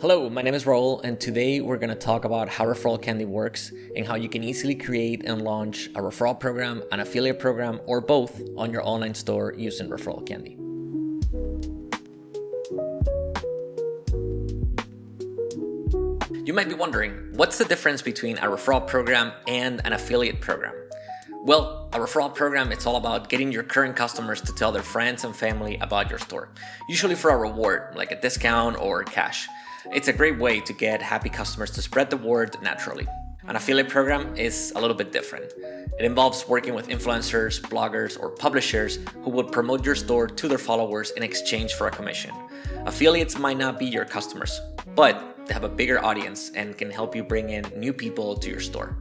Hello, my name is Raul, and today we're going to talk about how ReferralCandy works and how you can easily create and launch a referral program, an affiliate program, or both on your online store using ReferralCandy. You might be wondering, what's the difference between a referral program and an affiliate program? Well, a referral program, it's all about getting your current customers to tell their friends and family about your store, usually for a reward, like a discount or cash. It's a great way to get happy customers to spread the word naturally. An affiliate program is a little bit different. It involves working with influencers, bloggers, or publishers who will promote your store to their followers in exchange for a commission. Affiliates might not be your customers, but they have a bigger audience and can help you bring in new people to your store.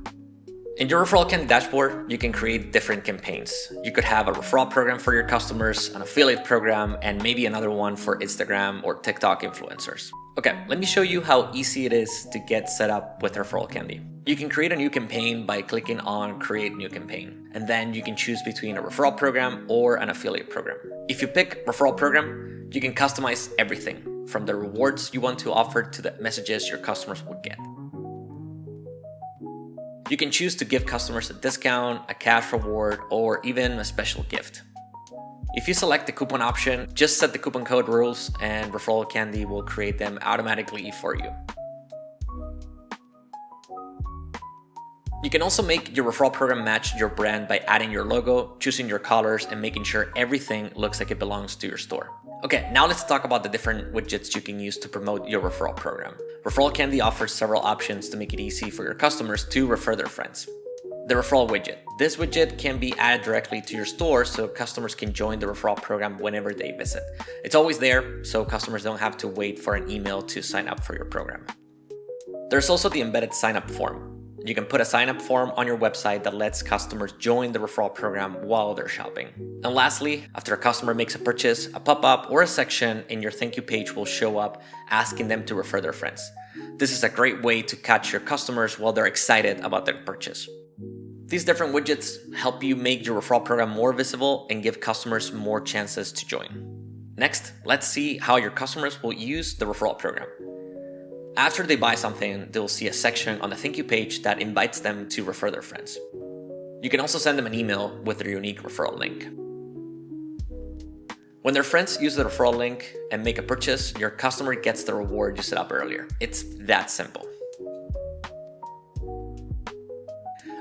In your ReferralCandy dashboard, you can create different campaigns. You could have a referral program for your customers, an affiliate program, and maybe another one for Instagram or TikTok influencers. Okay, let me show you how easy it is to get set up with ReferralCandy. You can create a new campaign by clicking on Create New Campaign, and then you can choose between a referral program or an affiliate program. If you pick referral program, you can customize everything from the rewards you want to offer to the messages your customers would get. You can choose to give customers a discount, a cash reward, or even a special gift. If you select the coupon option, just set the coupon code rules and ReferralCandy will create them automatically for you. You can also make your referral program match your brand by adding your logo, choosing your colors, and making sure everything looks like it belongs to your store. Okay, now let's talk about the different widgets you can use to promote your referral program. ReferralCandy offers several options to make it easy for your customers to refer their friends. The referral widget. This widget can be added directly to your store so customers can join the referral program whenever they visit. It's always there, so customers don't have to wait for an email to sign up for your program. There's also the embedded sign-up form. You can put a sign-up form on your website that lets customers join the referral program while they're shopping. And lastly, after a customer makes a purchase, a pop-up or a section in your thank you page will show up asking them to refer their friends. This is a great way to catch your customers while they're excited about their purchase. These different widgets help you make your referral program more visible and give customers more chances to join. Next, let's see how your customers will use the referral program. After they buy something, they'll see a section on the thank you page that invites them to refer their friends. You can also send them an email with their unique referral link. When their friends use the referral link and make a purchase, your customer gets the reward you set up earlier. It's that simple.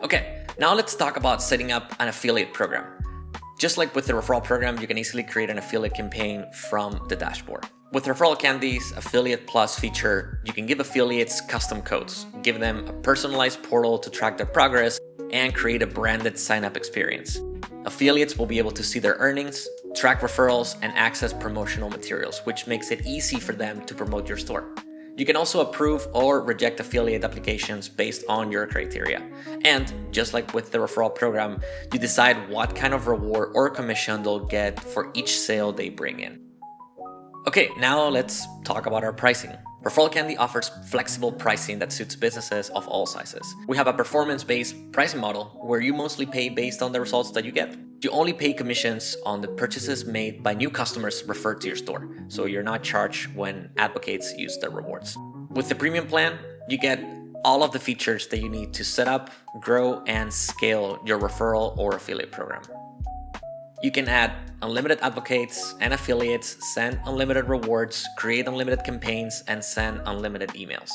Okay, now let's talk about setting up an affiliate program. Just like with the referral program, you can easily create an affiliate campaign from the dashboard. With ReferralCandy's Affiliate Plus feature, you can give affiliates custom codes, give them a personalized portal to track their progress, and create a branded sign-up experience. Affiliates will be able to see their earnings, track referrals, and access promotional materials, which makes it easy for them to promote your store. You can also approve or reject affiliate applications based on your criteria. And just like with the referral program, you decide what kind of reward or commission they'll get for each sale they bring in. Okay, now let's talk about our pricing. ReferralCandy offers flexible pricing that suits businesses of all sizes. We have a performance-based pricing model where you mostly pay based on the results that you get. You only pay commissions on the purchases made by new customers referred to your store, so you're not charged when advocates use their rewards. With the premium plan, you get all of the features that you need to set up, grow, and scale your referral or affiliate program. You can add unlimited advocates and affiliates, send unlimited rewards, create unlimited campaigns, and send unlimited emails.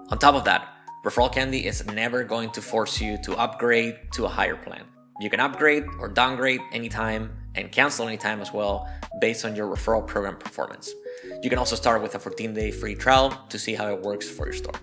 On top of that, ReferralCandy is never going to force you to upgrade to a higher plan. You can upgrade or downgrade anytime and cancel anytime as well based on your referral program performance. You can also start with a 14-day free trial to see how it works for your store.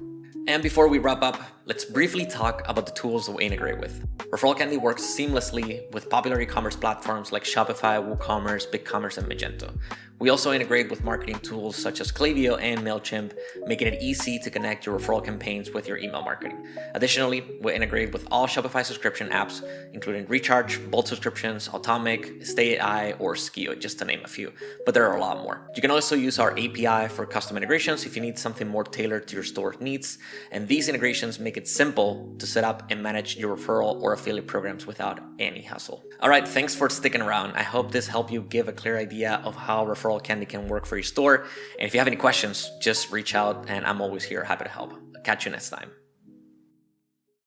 And before we wrap up, let's briefly talk about the tools that we integrate with. ReferralCandy works seamlessly with popular e-commerce platforms like Shopify, WooCommerce, BigCommerce, and Magento. We also integrate with marketing tools such as Klaviyo and MailChimp, making it easy to connect your referral campaigns with your email marketing. Additionally, we integrate with all Shopify subscription apps, including Recharge, Bolt subscriptions, Atomic, StayAI, or Skio, just to name a few, but there are a lot more. You can also use our API for custom integrations if you need something more tailored to your store needs, and these integrations make it simple to set up and manage your referral or affiliate programs without any hassle. All right, thanks for sticking around. I hope this helped you give a clear idea of how referral ReferralCandy can work for your store. And if you have any questions, just reach out and I'm always here, happy to help. Catch you next time.